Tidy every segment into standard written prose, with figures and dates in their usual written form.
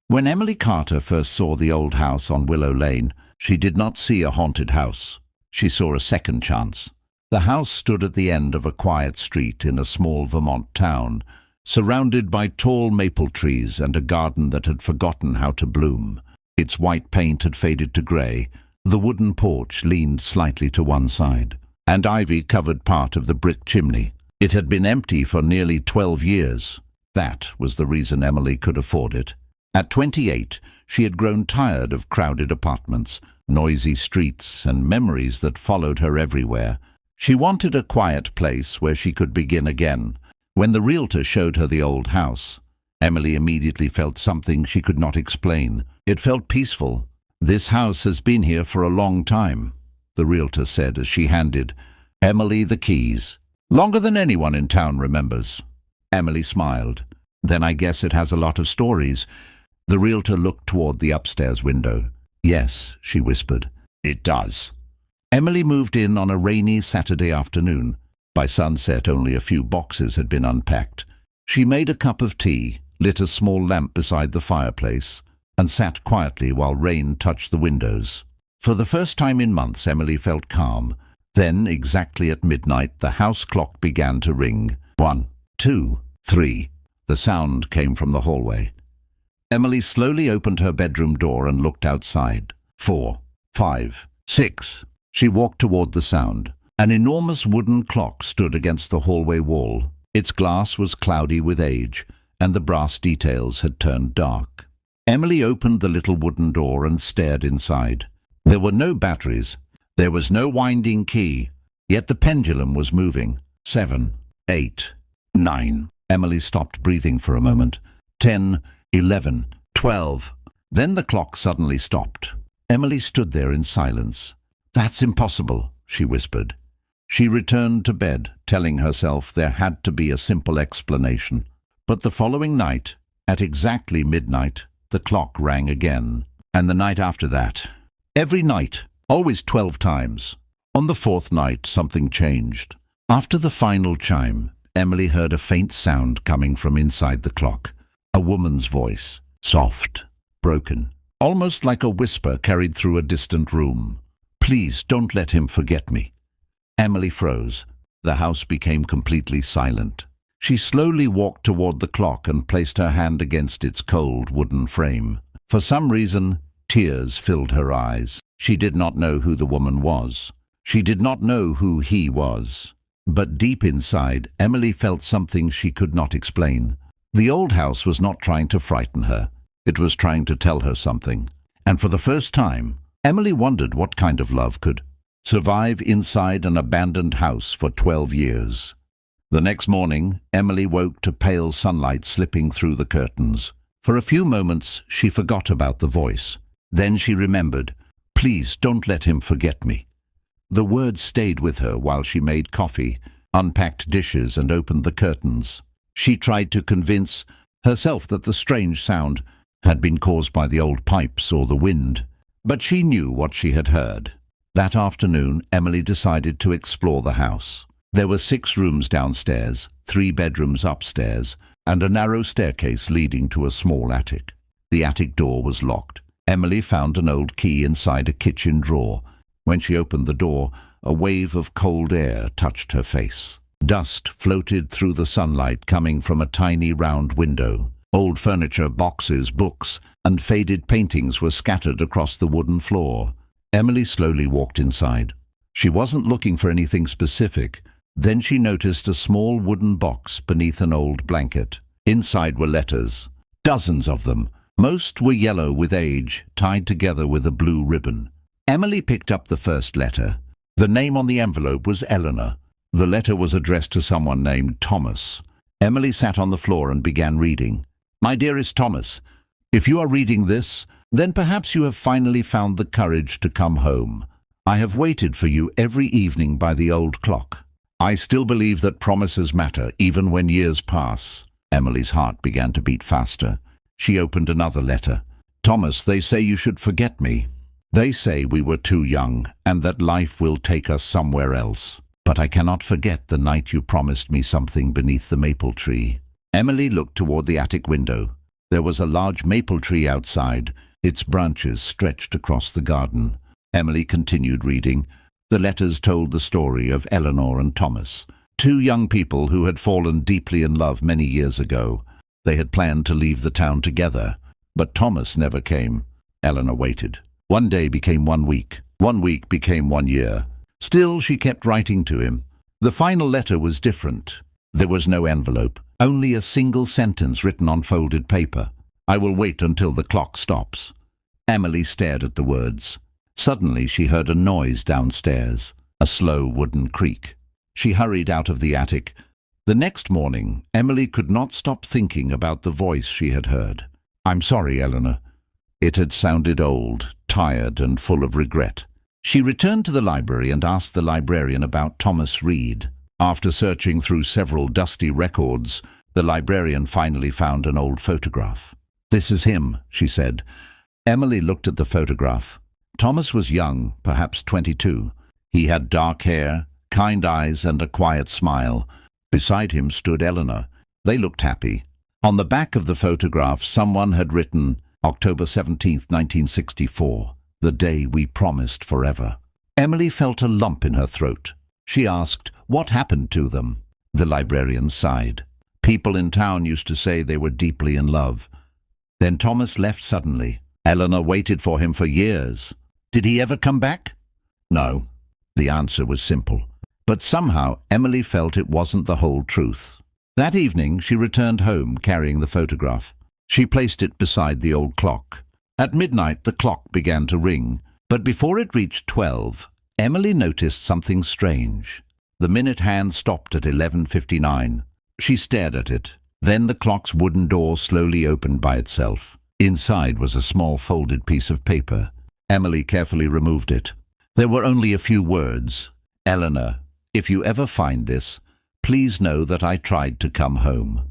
When Emily Carter first saw the old house on Willow Lane, she did not see a haunted house. She saw a second chance. The house stood at the end of a quiet street in a small Vermont town, surrounded by tall maple trees and a garden that had forgotten how to bloom. Its white paint had faded to grey, the wooden porch leaned slightly to one side, and ivy covered part of the brick chimney. It had been empty for nearly 12 years. That was the reason Emily could afford it. At 28, she had grown tired of crowded apartments, noisy streets, and memories that followed her everywhere. She wanted a quiet place where she could begin again. When the realtor showed her the old house, Emily immediately felt something she could not explain. It felt peaceful. "This house has been here for a long time," the realtor said as she handed Emily the keys. "Longer than anyone in town remembers." Emily smiled. "Then I guess it has a lot of stories." The realtor looked toward the upstairs window. "Yes," she whispered, "it does." Emily moved in on a rainy Saturday afternoon. By sunset, only a few boxes had been unpacked. She made a cup of tea, lit a small lamp beside the fireplace, and sat quietly while rain touched the windows. For the first time in months, Emily felt calm. Then, exactly at midnight, the house clock began to ring. 1, 2, 3. The sound came from the hallway. Emily slowly opened her bedroom door and looked outside. 4, 5, 6. She walked toward the sound. An enormous wooden clock stood against the hallway wall. Its glass was cloudy with age, and the brass details had turned dark. Emily opened the little wooden door and stared inside. There were no batteries. There was no winding key. Yet the pendulum was moving. 7, 8, 9. Emily stopped breathing for a moment. 10, 11, 12. Then the clock suddenly stopped. Emily stood there in silence. "That's impossible," she whispered. She returned to bed, telling herself there had to be a simple explanation. But the following night, at exactly midnight, the clock rang again. And the night after that. Every night, always 12 times. On the 4th night, something changed. After the final chime, Emily heard a faint sound coming from inside the clock. A woman's voice, soft, broken, almost like a whisper carried through a distant room. "Please don't let him forget me." Emily froze. The house became completely silent. She slowly walked toward the clock and placed her hand against its cold wooden frame. For some reason, tears filled her eyes. She did not know who the woman was. She did not know who he was. But deep inside, Emily felt something she could not explain. The old house was not trying to frighten her. It was trying to tell her something. And for the first time, Emily wondered what kind of love could survive inside an abandoned house for 12 years. The next morning, Emily woke to pale sunlight slipping through the curtains. For a few moments, she forgot about the voice. Then she remembered, "Please don't let him forget me." The words stayed with her while she made coffee, unpacked dishes, and opened the curtains. She tried to convince herself that the strange sound had been caused by the old pipes or the wind, but she knew what she had heard. That afternoon, Emily decided to explore the house. There were 6 rooms downstairs, 3 bedrooms upstairs, and a narrow staircase leading to a small attic. The attic door was locked. Emily found an old key inside a kitchen drawer. When she opened the door, a wave of cold air touched her face. Dust floated through the sunlight coming from a tiny round window. Old furniture, boxes, books, and faded paintings were scattered across the wooden floor. Emily slowly walked inside. She wasn't looking for anything specific. Then she noticed a small wooden box beneath an old blanket. Inside were letters, dozens of them. Most were yellow with age, tied together with a blue ribbon. Emily picked up the first letter. The name on the envelope was Eleanor. The letter was addressed to someone named Thomas. Emily sat on the floor and began reading. "My dearest Thomas, if you are reading this, then perhaps you have finally found the courage to come home. I have waited for you every evening by the old clock. I still believe that promises matter, even when years pass." Emily's heart began to beat faster. She opened another letter. "Thomas, they say you should forget me. They say we were too young, and that life will take us somewhere else. But I cannot forget the night you promised me something beneath the maple tree." Emily looked toward the attic window. There was a large maple tree outside. Its branches stretched across the garden. Emily continued reading. The letters told the story of Eleanor and Thomas, two young people who had fallen deeply in love many years ago. They had planned to leave the town together, but Thomas never came. Eleanor waited. One day became 1 week. 1 week became 1 year. Still, she kept writing to him. The final letter was different. There was no envelope, only a single sentence written on folded paper. "I will wait until the clock stops." Emily stared at the words. Suddenly she heard a noise downstairs, a slow wooden creak. She hurried out of the attic. The next morning, Emily could not stop thinking about the voice she had heard. "I'm sorry, Eleanor." It had sounded old, tired, and full of regret. She returned to the library and asked the librarian about Thomas Reed. After searching through several dusty records, the librarian finally found an old photograph. "This is him," she said. Emily looked at the photograph. Thomas was young, perhaps 22. He had dark hair, kind eyes, and a quiet smile. Beside him stood Eleanor. They looked happy. On the back of the photograph, someone had written, October 17th, 1964, the day we promised forever. Emily felt a lump in her throat. She asked, what happened to them? The librarian sighed. People in town used to say they were deeply in love. Then Thomas left suddenly. Eleanor waited for him for years. Did he ever come back? No. The answer was simple. But somehow Emily felt it wasn't the whole truth. That evening she returned home carrying the photograph. She placed it beside the old clock. At midnight the clock began to ring, but before it reached 12, Emily noticed something strange. The minute hand stopped at 11:59. She stared at it. Then the clock's wooden door slowly opened by itself. Inside was a small folded piece of paper. Emily carefully removed it. There were only a few words. Eleanor, if you ever find this, please know that I tried to come home.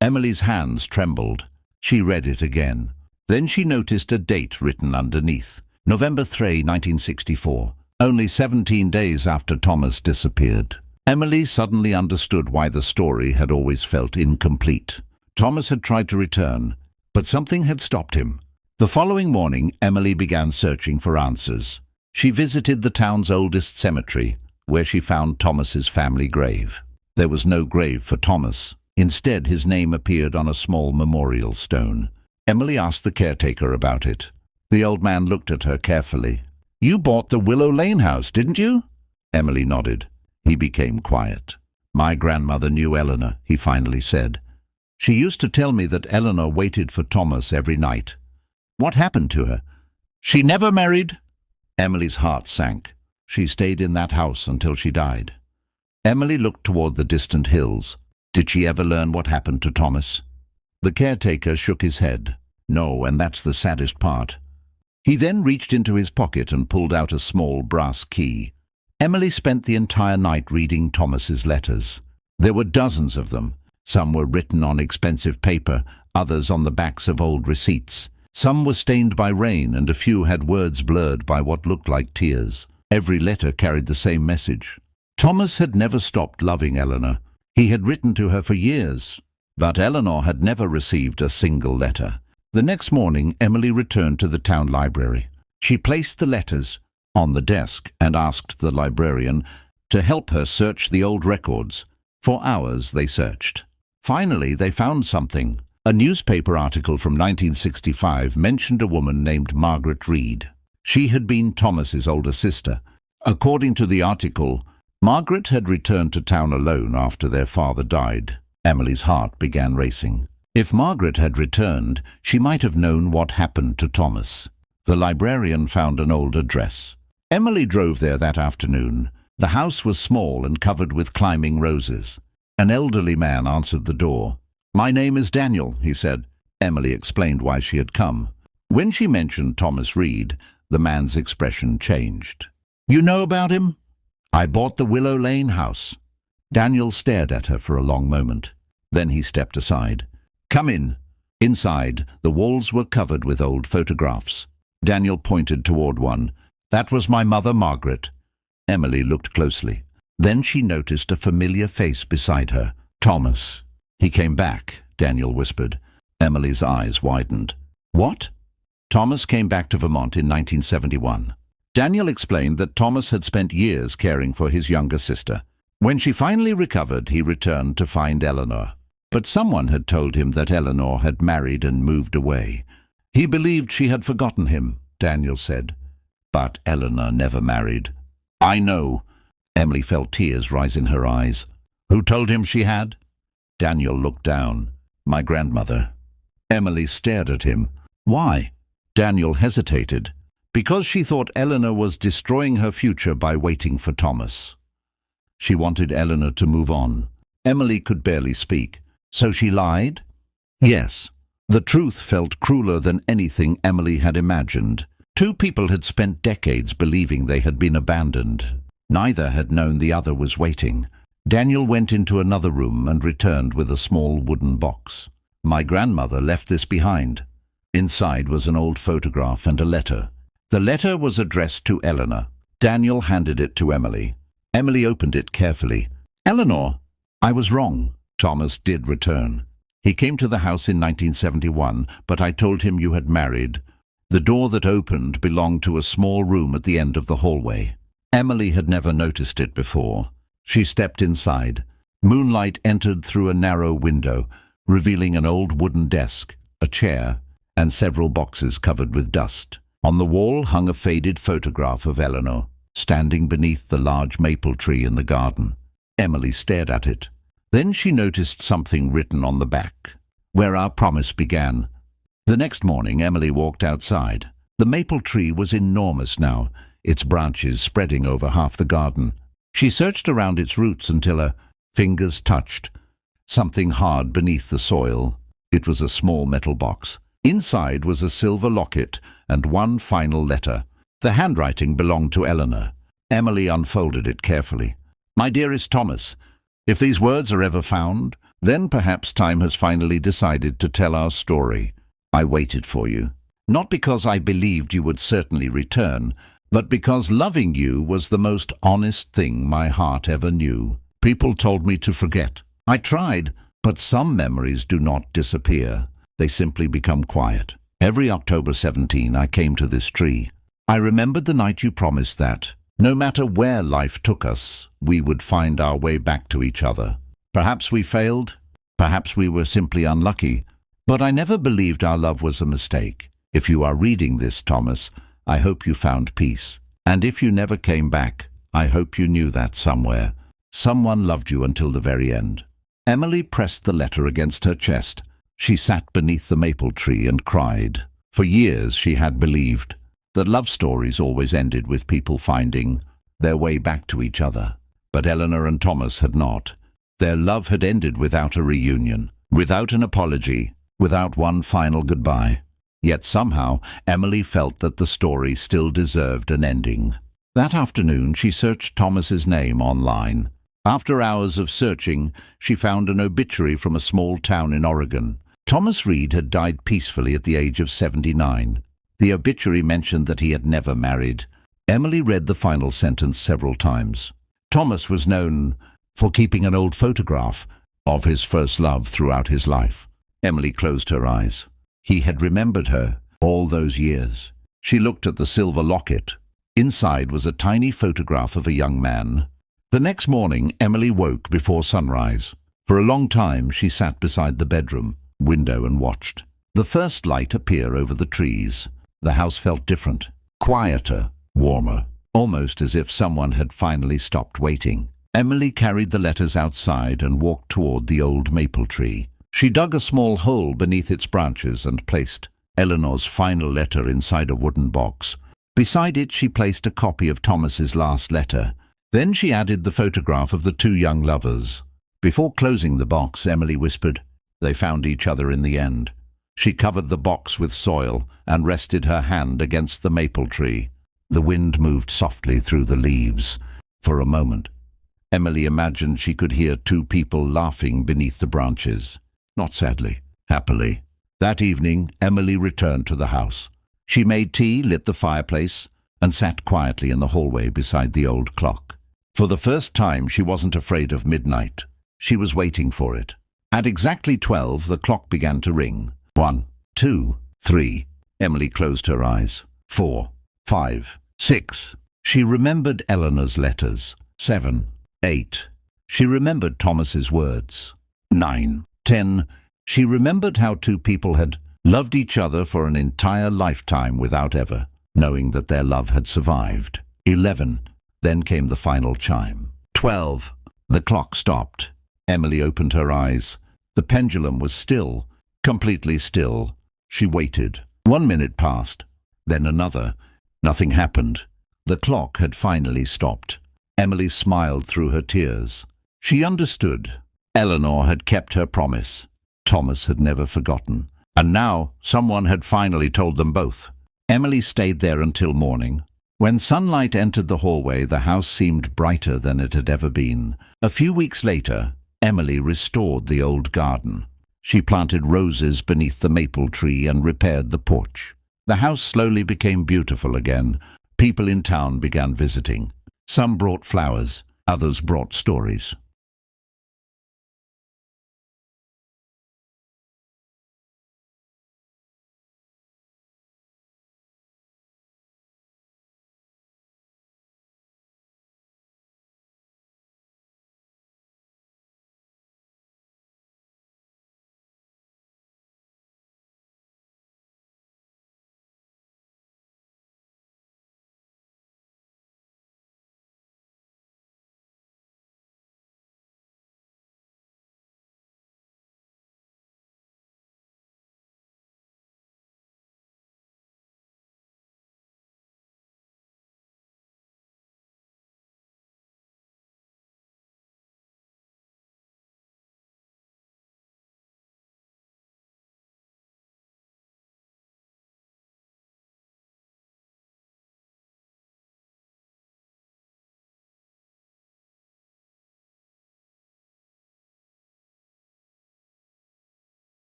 Emily's hands trembled. She read it again. Then she noticed a date written underneath. November 3, 1964, only 17 days after Thomas disappeared. Emily suddenly understood why the story had always felt incomplete. Thomas had tried to return, but something had stopped him. The following morning, Emily began searching for answers. She visited the town's oldest cemetery, where she found Thomas's family grave. There was no grave for Thomas. Instead, his name appeared on a small memorial stone. Emily asked the caretaker about it. The old man looked at her carefully. You bought the Willow Lane house, didn't you? Emily nodded. He became quiet. My grandmother knew Eleanor, he finally said. She used to tell me that Eleanor waited for Thomas every night. What happened to her? She never married? Emily's heart sank. She stayed in that house until she died. Emily looked toward the distant hills. Did she ever learn what happened to Thomas? The caretaker shook his head. No, and that's the saddest part. He then reached into his pocket and pulled out a small brass key. Emily spent the entire night reading Thomas's letters. There were dozens of them. Some were written on expensive paper, others on the backs of old receipts. Some were stained by rain, and a few had words blurred by what looked like tears. Every letter carried the same message. Thomas had never stopped loving Eleanor. He had written to her for years, but Eleanor had never received a single letter. The next morning, Emily returned to the town library. She placed the letters on the desk and asked the librarian to help her search the old records. For hours they searched. Finally, they found something. A newspaper article from 1965 mentioned a woman named Margaret Reed. She had been Thomas's older sister. According to the article, Margaret had returned to town alone after their father died. Emily's heart began racing. If Margaret had returned, she might have known what happened to Thomas. The librarian found an old address. Emily drove there that afternoon. The house was small and covered with climbing roses. An elderly man answered the door. My name is Daniel, he said. Emily explained why she had come. When she mentioned Thomas Reed, the man's expression changed. You know about him? I bought the Willow Lane house. Daniel stared at her for a long moment. Then he stepped aside. Come in. Inside, the walls were covered with old photographs. Daniel pointed toward one. That was my mother, Margaret. Emily looked closely. Then she noticed a familiar face beside her. Thomas. He came back, Daniel whispered. Emily's eyes widened. What? Thomas came back to Vermont in 1971. Daniel explained that Thomas had spent years caring for his younger sister. When she finally recovered, he returned to find Eleanor. But someone had told him that Eleanor had married and moved away. He believed she had forgotten him, Daniel said. But Eleanor never married. I know. Emily felt tears rise in her eyes. Who told him she had? Daniel looked down. My grandmother. Emily stared at him. Why? Daniel hesitated. Because she thought Eleanor was destroying her future by waiting for Thomas. She wanted Eleanor to move on. Emily could barely speak. So she lied? Yes. The truth felt crueler than anything Emily had imagined. Two people had spent decades believing they had been abandoned. Neither had known the other was waiting. Daniel went into another room and returned with a small wooden box. My grandmother left this behind. Inside was an old photograph and a letter. The letter was addressed to Eleanor. Daniel handed it to Emily. Emily opened it carefully. Eleanor, I was wrong. Thomas did return. He came to the house in 1971, but I told him you had married. The door that opened belonged to a small room at the end of the hallway. Emily had never noticed it before. She stepped inside. Moonlight entered through a narrow window, revealing an old wooden desk, a chair, and several boxes covered with dust. On the wall hung a faded photograph of Eleanor, standing beneath the large maple tree in the garden. Emily stared at it. Then she noticed something written on the back, where our promise began. The next morning, Emily walked outside. The maple tree was enormous now, its branches spreading over half the garden. She searched around its roots until her fingers touched something hard beneath the soil. It was a small metal box. Inside was a silver locket and one final letter. The handwriting belonged to Eleanor. Emily unfolded it carefully. My dearest Thomas, if these words are ever found, then perhaps time has finally decided to tell our story. I waited for you. Not because I believed you would certainly return, but because loving you was the most honest thing my heart ever knew. People told me to forget. I tried, but some memories do not disappear. They simply become quiet. Every October 17, I came to this tree. I remembered the night you promised that, no matter where life took us, we would find our way back to each other. Perhaps we failed, perhaps we were simply unlucky, but I never believed our love was a mistake. If you are reading this, Thomas, I hope you found peace. And if you never came back, I hope you knew that somewhere. Someone loved you until the very end. Emily pressed the letter against her chest. She sat beneath the maple tree and cried. For years she had believed that love stories always ended with people finding their way back to each other. But Eleanor and Thomas had not. Their love had ended without a reunion, without an apology, without one final goodbye. Yet somehow Emily felt that the story still deserved an ending. That afternoon she searched Thomas's name online. After hours of searching, she found an obituary from a small town in Oregon. Thomas Reed had died peacefully at the age of 79. The obituary mentioned that he had never married. Emily read the final sentence several times. Thomas was known for keeping an old photograph of his first love throughout his life. Emily closed her eyes. He had remembered her all those years. She looked at the silver locket. Inside was a tiny photograph of a young man. The next morning, Emily woke before sunrise. For a long time, she sat beside the bedroom window and watched the first light appear over the trees. The house felt different, quieter, warmer, almost as if someone had finally stopped waiting. Emily carried the letters outside and walked toward the old maple tree. She dug a small hole beneath its branches and placed Eleanor's final letter inside a wooden box. Beside it, she placed a copy of Thomas's last letter. Then she added the photograph of the two young lovers. Before closing the box, Emily whispered, "They found each other in the end." She covered the box with soil and rested her hand against the maple tree. The wind moved softly through the leaves. For a moment, Emily imagined she could hear two people laughing beneath the branches. Not sadly, happily. That evening, Emily returned to the house. She made tea, lit the fireplace, and sat quietly in the hallway beside the old clock. For the first time, she wasn't afraid of midnight. She was waiting for it. At exactly 12, the clock began to ring. 1, 2, 3. Emily closed her eyes. 4, 5, 6. She remembered Eleanor's letters. 7, 8. She remembered Thomas's words. 9, 10. She remembered how two people had loved each other for an entire lifetime without ever knowing that their love had survived. 11. Then came the final chime. 12. The clock stopped. Emily opened her eyes. The pendulum was still, completely still. She waited. 1 minute passed, then another. Nothing happened. The clock had finally stopped. Emily smiled through her tears. She understood. Eleanor had kept her promise. Thomas had never forgotten. And now someone had finally told them both. Emily stayed there until morning. When sunlight entered the hallway, the house seemed brighter than it had ever been. A few weeks later, Emily restored the old garden. She planted roses beneath the maple tree and repaired the porch. The house slowly became beautiful again. People in town began visiting. Some brought flowers, others brought stories.